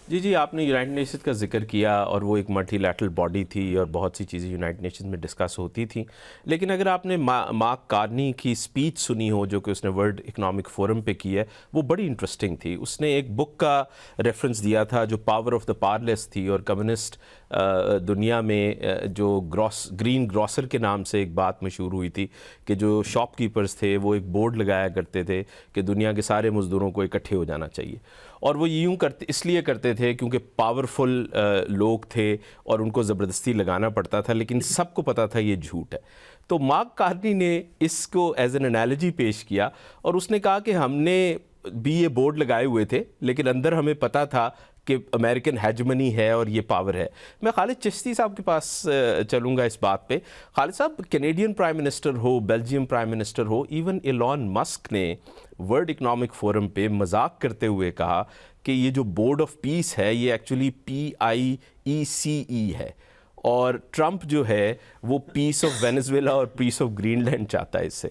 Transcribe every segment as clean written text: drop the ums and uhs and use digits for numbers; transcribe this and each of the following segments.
जी, जी, आपने United Nations का ज़िक्र किया और वो एक मल्टीलैटरल बॉडी थी और बहुत सी चीज़ें यूनाइटेड नेशंस में डिस्कस होती थी। लेकिन अगर आपने मार्क कार्नी की स्पीच सुनी हो जो कि उसने वर्ल्ड इकोनॉमिक फोरम पे की है, वो बड़ी इंटरेस्टिंग थी। उसने एक बुक का रेफरेंस दिया था जो पावर ऑफ द पावरलेस थी और कम्युनिस्ट दुनिया में जो ग्रीन ग्रॉसर के नाम से एक बात मशहूर हुई थी कि जो शॉपकीपर्स थे वो एक बोर्ड लगाया करते थे कि दुनिया के सारे मज़दूरों को इकट्ठे हो जाना चाहिए। और वो यूँ करते इसलिए करते थे क्योंकि पावरफुल लोग थे और उनको ज़बरदस्ती लगाना पड़ता था, लेकिन सबको पता था ये झूठ है। तो मार्क कार्नी ने इसको एज एन एनालॉजी पेश किया और उसने कहा कि हमने भी ये बोर्ड लगाए हुए थे लेकिन अंदर हमें पता था कि अमेरिकन हेजमनी है और ये पावर है। मैं खालिद चिश्ती साहब के पास चलूँगा इस बात पे। खालिद साहब, कैनेडियन प्राइम मिनिस्टर हो, बेल्जियम प्राइम मिनिस्टर हो, इवन एलॉन मस्क ने वर्ल्ड इकोनॉमिक फोरम पे मजाक करते हुए कहा कि ये जो बोर्ड ऑफ पीस है ये एक्चुअली PIECE है और ट्रंप जो है वो पीस ऑफ वेनेजुएला और पीस ऑफ ग्रीनलैंड चाहता है। इससे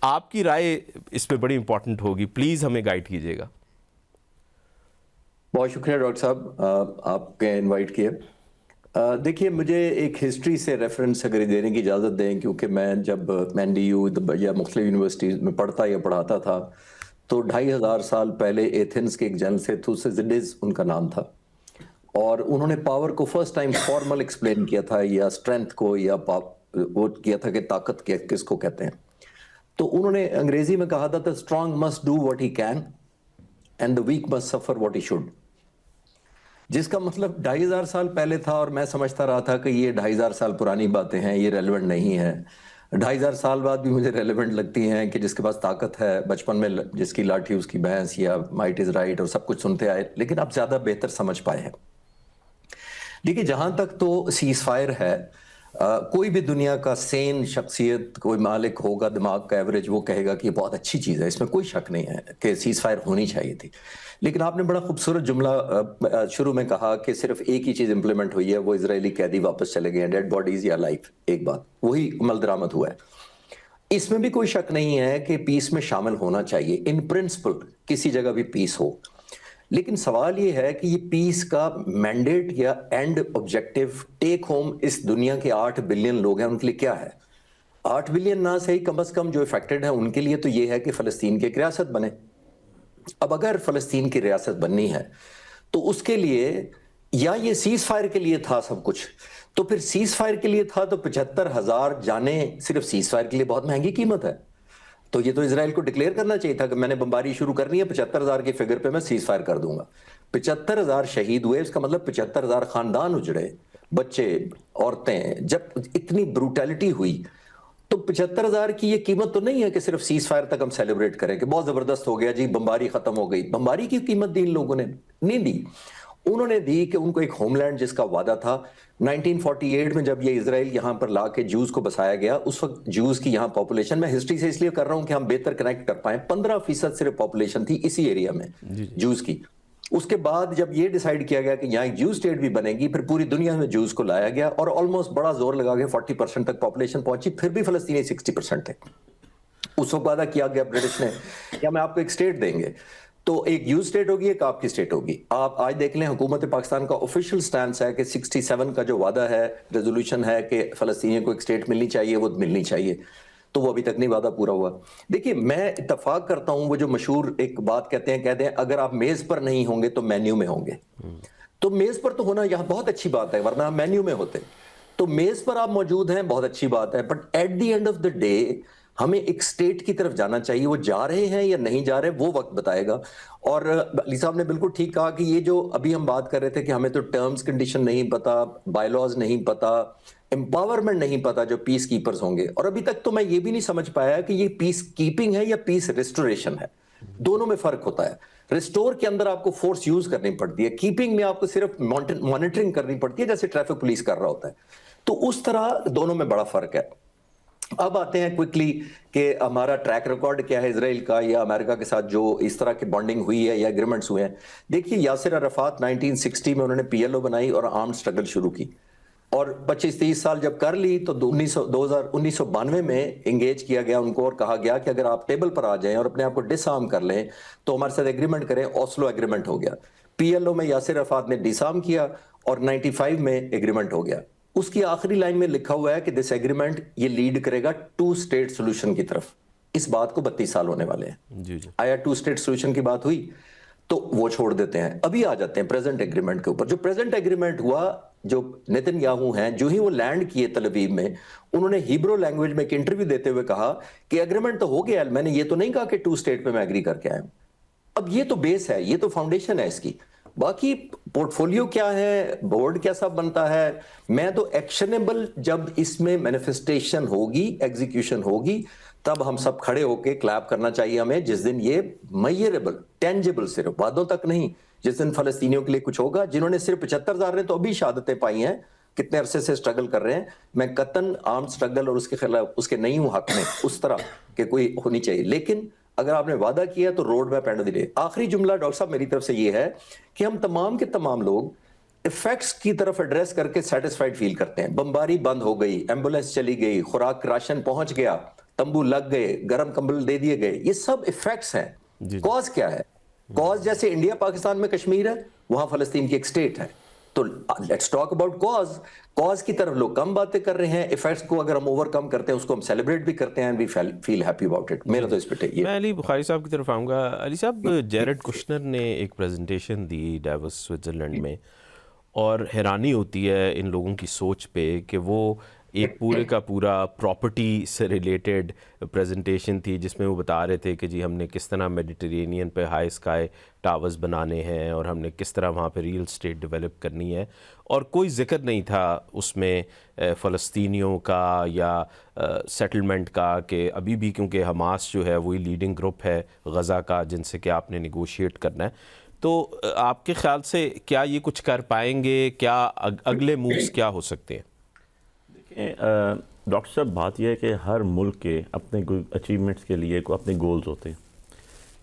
आपकी राय इस पे बड़ी इंपॉर्टेंट होगी, प्लीज़ हमें गाइड कीजिएगा। बहुत शुक्रिया डॉक्टर साहब, आपके इनवाइट किए। देखिए, मुझे एक हिस्ट्री से रेफरेंस अगर देने की इजाज़त दें, क्योंकि मैं जब NDU या मुख्तलिफ यूनिवर्सिटीज़ में पढ़ता या पढ़ाता था तो 2500 साल पहले एथेंस के एक जनरल से थुसिडिडेस उनका नाम था और उन्होंने पावर को फर्स्ट टाइम फॉर्मल एक्सप्लेन किया था या स्ट्रेंथ को या वो किया था कि ताकत किसको कहते हैं। तो उन्होंने अंग्रेजी में कहा था the strong must do what he can and the weak must suffer what he should, जिसका मतलब 2500 साल पहले था और मैं समझता रहा था कि ये 2500 साल पुरानी बातें हैं, ये रेलेवेंट नहीं है। 2500 साल बाद भी मुझे रेलेवेंट लगती हैं कि जिसके पास ताकत है, बचपन में जिसकी लाठी उसकी भैंस या माइट इज राइट और सब कुछ सुनते आए, लेकिन अब ज्यादा बेहतर समझ पाए हैं। देखिए, जहां तक तो सीज फायर है, कोई भी दुनिया का सेन शख्सियत, कोई मालिक होगा दिमाग का एवरेज, वो कहेगा कि ये बहुत अच्छी चीज़ है, इसमें कोई शक नहीं है कि सीज फायर होनी चाहिए थी। लेकिन आपने बड़ा खूबसूरत जुमला शुरू में कहा कि सिर्फ एक ही चीज़ इंप्लीमेंट हुई है, वो इजरायली कैदी वापस चले गए हैं, डेड बॉडीज या लाइफ, एक बात वही अमल दरामद हुआ है। इसमें भी कोई शक नहीं है कि पीस में शामिल होना चाहिए, इन प्रिंसिपल किसी जगह भी पीस हो। लेकिन सवाल ये है कि ये पीस का मैंडेट या एंड ऑब्जेक्टिव टेक होम इस दुनिया के 8 बिलियन लोग हैं उनके लिए क्या है। 8 बिलियन ना सही, कम से कम जो इफेक्टेड है उनके लिए तो ये है कि फलस्तीन की एक रियासत बने। अब अगर फलस्तीन की रियासत बननी है तो उसके लिए या ये सीज फायर के लिए था सब कुछ, तो फिर सीज फायर के लिए था तो 75,000 जाने सिर्फ सीज फायर के लिए बहुत महंगी कीमत है। तो ये तो इसराइल को डिक्लेयर करना चाहिए था कि मैंने बमबारी शुरू करनी है, 75,000 की फिगर पे मैं सीज फायर कर दूंगा। 75,000 शहीद हुए, इसका मतलब 75,000 खानदान उजड़े, बच्चे, औरतें। जब इतनी ब्रूटैलिटी हुई तो 75,000 की ये कीमत तो नहीं है कि सिर्फ सीज फायर तक हम सेलिब्रेट करें कि बहुत जबरदस्त हो गया जी, बमबारी खत्म हो गई। बमबारी की कीमत दी इन लोगों ने नहीं दी, उन्होंने दी कि उनको एक होमलैंड जिसका वादा था। 1948 में जब ये इसराइल यहां पर ला के जूस को बसाया गया, उस वक्त जूस की यहां पॉपुलेशन, मैं हिस्ट्री से इसलिए कर रहा हूं कि हम बेहतर कनेक्ट कर पाए, 15% सिर्फ पॉपुलेशन थी इसी एरिया में जूस की। उसके बाद जब ये डिसाइड किया गया कि यहाँ एक जूस स्टेट भी बनेगी, फिर पूरी दुनिया में जूस को लाया गया और ऑलमोस्ट बड़ा जोर लगा के 40% तक पॉपुलेशन पहुंची, फिर भी फलस्तीनी 60% थे। उस वक्त वादा किया गया ब्रिटिश ने, क्या मैं आपको एक स्टेट देंगे, तो एक यू स्टेट होगी, एक आपकी स्टेट होगी। आप आज देख लें, हुकूमत पाकिस्तान का ऑफिशियल स्टैंड है कि 67 का जो वादा है, रेजोल्यूशन है कि फलस्तीनियों को एक स्टेट मिलनी चाहिए, वो मिलनी चाहिए, तो वो अभी तक नहीं वादा पूरा हुआ। देखिए, मैं इत्तेफाक करता हूं, वो जो मशहूर एक बात कहते हैं अगर आप मेज पर नहीं होंगे तो मेन्यू में होंगे। तो मेज पर तो होना यहाँ बहुत अच्छी बात है, वरना मेन्यू में होते। तो मेज पर आप मौजूद हैं, बहुत अच्छी बात है, but at the end of the day हमें एक स्टेट की तरफ जाना चाहिए। वो जा रहे हैं या नहीं जा रहे, वो वक्त बताएगा। और अली साहब ने बिल्कुल ठीक कहा कि ये जो अभी हम बात कर रहे थे कि हमें तो टर्म्स कंडीशन नहीं पता, बायलॉज नहीं पता, एम्पावरमेंट नहीं पता जो पीस कीपर्स होंगे, और अभी तक तो मैं ये भी नहीं समझ पाया कि ये पीस कीपिंग है या पीस रिस्टोरेशन है। दोनों में फर्क होता है। रिस्टोर के अंदर आपको फोर्स यूज करनी पड़ती है, कीपिंग में आपको सिर्फ मॉनिटरिंग करनी पड़ती है, जैसे ट्रैफिक पुलिस कर रहा होता है। तो उस तरह दोनों में बड़ा फर्क है। अब आते हैं क्विकली कि हमारा ट्रैक रिकॉर्ड क्या है इसराइल का या अमेरिका के साथ जो इस तरह की बॉन्डिंग हुई है या एग्रीमेंट्स हुए हैं। देखिए, यासिर अरफात 1960 में उन्होंने PLO बनाई और आर्म्ड स्ट्रगल शुरू की, और 25-30 साल जब कर ली तो 1992 में इंगेज किया गया उनको और कहा गया कि अगर आप टेबल पर आ जाएं और अपने आप को डिसआर्म कर लें तो हमारे साथ एग्रीमेंट करें। ओस्लो एग्रीमेंट हो गया। PLO में यासिर अराफात ने डिसार्म किया और 95 में एग्रीमेंट हो गया। उसकी आखिरी लाइन में लिखा हुआ है कि दिस एग्रीमेंट ये लीड करेगा 2 स्टेट सोल्यूशन की तरफ। इस बात को 32 साल होने वाले हैं। जी जी। आया 2 स्टेट सोल्यूशन की बात हुई तो वो छोड़ देते हैं। अभी आ जाते हैं प्रेजेंट एग्रीमेंट के ऊपर। जो प्रेजेंट एग्रीमेंट हुआ, जो नेतन्याहू हैं, जो ही वो लैंड किए तल अवीव में, उन्होंने हिब्रू लैंग्वेज में एक इंटरव्यू देते हुए कहा कि एग्रीमेंट तो हो गया, मैंने ये तो नहीं कहा कि 2 स्टेट पे मैं एग्री करके आया हूं। अब ये तो बेस है, ये तो फाउंडेशन है इसकी। बाकी पोर्टफोलियो क्या है, बोर्ड कैसा बनता है, मैं तो एक्शनेबल जब इसमें मैनिफेस्टेशन होगी, एग्जीक्यूशन होगी, तब हम सब खड़े होके क्लैप करना चाहिए हमें। जिस दिन ये मेजरेबल, टेंजिबल, सिर्फ वादों तक नहीं, जिस दिन फलस्तीनियों के लिए कुछ होगा, जिन्होंने सिर्फ 75,000 ने तो अभी शहादतें पाई हैं, कितने अरसे से स्ट्रगल कर रहे हैं। मैं कतन आर्म स्ट्रगल और उसके खिलाफ, उसके नहीं हूं हक में उस तरह के कोई होनी चाहिए, लेकिन अगर आपने वादा किया तो रोड मैप एंड दिले। आखिरी जुमला डॉक्टर साहब मेरी तरफ से ये है कि हम तमाम के तमाम लोग इफेक्ट्स की तरफ एड्रेस करके सेटिस्फाइड फील करते हैं। बमबारी बंद हो गई, एम्बुलेंस चली गई, खुराक राशन पहुंच गया, तंबू लग गए, गर्म कंबल दे दिए गए, ये सब इफेक्ट्स हैं। कॉज क्या है? कॉज जैसे इंडिया पाकिस्तान में कश्मीर है, वहां फलस्तीन की एक स्टेट है। तो let's talk about cause. Cause की तरफ लोग कम बातें कर रहे हैं, इफेक्ट्स को अगर हम ओवरकम करते हैं, उसको हम सेलिब्रेट भी करते हैं, and we feel happy about it. मेरा तो इस पे ये। मैं अली बुखारी साहब की तरफ आऊँगा। अली साहब, जेरेड कुशनर ने एक प्रेजेंटेशन दी डावोस स्विट्ज़रलैंड में, और हैरानी होती है इन लोगों की सोच पे कि वो एक पूरे का पूरा प्रॉपर्टी से रिलेटेड प्रेजेंटेशन थी, जिसमें वो बता रहे थे कि जी हमने किस तरह मेडिटेरेनियन पे हाई स्काई टावर्स बनाने हैं और हमने किस तरह वहाँ पे रियल स्टेट डेवलप करनी है, और कोई ज़िक्र नहीं था उसमें फ़लस्तीनियों का या सेटलमेंट का, कि अभी भी क्योंकि हमास जो है वही लीडिंग ग्रुप है गज़ा का जिनसे कि आपने निगोशिएट करना है। तो आपके ख्याल से क्या ये कुछ कर पाएंगे? क्या अगले मूव्स क्या हो सकते हैं? डॉक्टर साहब, बात यह है कि हर मुल्क के अपने अचीवमेंट्स के लिए अपने गोल्स होते हैं।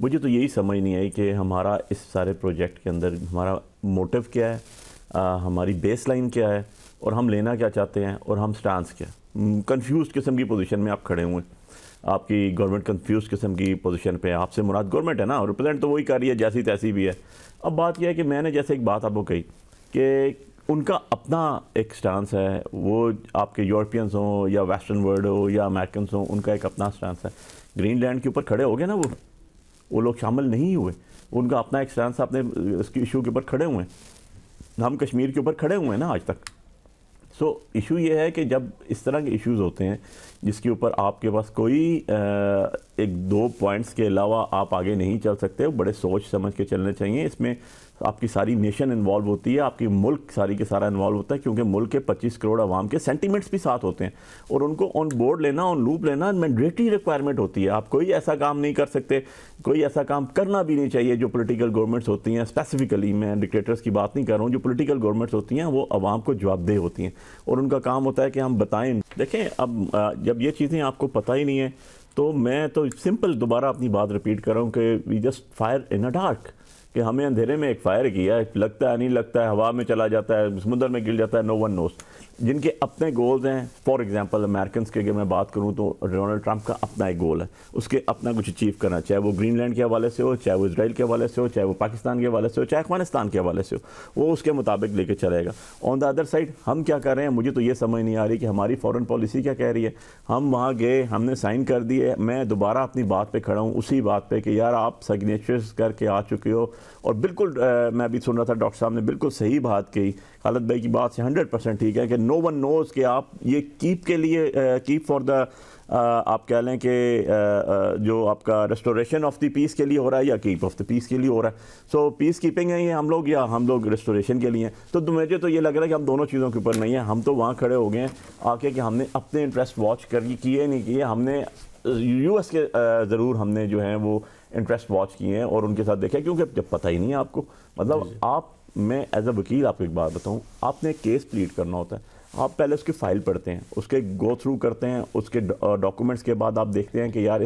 मुझे तो यही समझ नहीं आई कि हमारा इस सारे प्रोजेक्ट के अंदर हमारा मोटिव क्या है, हमारी बेस लाइन क्या है, और हम लेना क्या चाहते हैं, और हम स्टांस क्या। कंफ्यूज किस्म की पोजीशन में आप खड़े हुए, आपकी गवर्नमेंट कंफ्यूज किस्म की पोजीशन पे, आपसे मुराद गवर्नमेंट है ना, रिप्रेजेंट तो वही कर रही है जैसी तैसी भी है। अब बात यह है कि मैंने जैसे एक बात आपको कही कि उनका अपना एक स्टांस है, वो आपके यूरोपियंस हों या वेस्टर्न वर्ल्ड हो या अमेरिकन्स हों, उनका एक अपना स्टांस है। ग्रीनलैंड के ऊपर खड़े हो गए ना, वो लोग शामिल नहीं हुए, उनका अपना एक स्टांस, अपने इसकी इशू के ऊपर खड़े हुए हैं। हम कश्मीर के ऊपर खड़े हुए हैं ना आज तक। सो इशू ये है कि जब इस तरह के इश्यूज़ होते हैं जिसके ऊपर आपके पास कोई एक दो पॉइंट्स के अलावा आप आगे नहीं चल सकते, बड़े सोच समझ के चलने चाहिए। इसमें आपकी सारी नेशन इन्वॉल्व होती है, आपकी मुल्क सारी के सारा इन्वॉल्व होता है, क्योंकि मुल्क के 25 करोड़ आवाम के सेंटीमेंट्स भी साथ होते हैं, और उनको ऑन बोर्ड लेना, ऑन लूप लेना मैंडेटरी रिक्वायरमेंट होती है। आप कोई ऐसा काम नहीं कर सकते, कोई ऐसा काम करना भी नहीं चाहिए जो पॉलिटिकल गवर्नमेंट्स होती हैं। स्पेसिफिकली मैं डिक्टेटर्स की बात नहीं कर रहा हूँ, जो पॉलिटिकल गवर्नमेंट्स होती हैं वो आवाम को जवाबदेह होती हैं, और उनका काम होता है कि हम बताएं। देखें, अब जब ये चीज़ें आपको पता ही नहीं है, तो मैं तो सिंपल दोबारा अपनी बात रिपीट कर रहा हूँ कि we just fire in a dark, कि हमें अंधेरे में एक फायर किया है, लगता है नहीं लगता है, हवा में चला जाता है, समुद्र में गिर जाता है, नो वन नोस। जिनके अपने गोल्स हैं, फॉर एग्जांपल अमेरिकन के अगर मैं बात करूं तो डोनाल्ड ट्रंप का अपना एक गोल है, उसके अपना कुछ अचीव करना, चाहे वो ग्रीनलैंड के हवाले से हो, चाहे वो इसराइल के हवाले से हो, चाहे वो पाकिस्तान के हवाले से हो, चाहे अफगानिस्तान के हवाले से हो, वो उसके मुताबिक लेके चलेगा। ऑन द अदर साइड हम क्या कर रहे हैं, मुझे तो ये समझ नहीं आ रही कि हमारी फॉरेन पॉलिसी क्या कह रही है। हम वहाँ गए, हमने साइन कर दिए, मैं दोबारा अपनी बात पर खड़ा हूँ, उसी बात पर कि यार आप सिग्नेचर्स करके आ चुके हो, और बिल्कुल मैं भी सुन रहा था डॉक्टर साहब ने बिल्कुल सही बात कही, खालिद भाई की बात से 100% ठीक है कि नो वन नोज कि आप ये कीप के लिए, कीप फॉर द आप कह लें कि जो आपका रेस्टोरेशन ऑफ द पीस के लिए हो रहा है या कीप ऑफ द पीस के लिए हो रहा है। सो पीस कीपिंग है ये हम लोग, या हम लोग रेस्टोरेशन के लिए हैं। तो मुझे तो ये लग रहा है कि हम दोनों चीज़ों के ऊपर नहीं है। हम तो वहाँ खड़े हो गए हैं आके कि हमने अपने इंटरेस्ट वॉच कर किए नहीं किए, हमने यूएस के ज़रूर हमने जो है वो इंटरेस्ट वॉच किए हैं और उनके साथ देखा, क्योंकि जब पता ही नहीं है आपको, मतलब आप, मैं एज अ वकील आपको एक बात बताऊं, आपने केस प्लीड करना होता है, आप पहले उसकी फाइल पढ़ते हैं, उसके गो थ्रू करते हैं, उसके डॉक्यूमेंट्स के बाद आप देखते हैं कि यार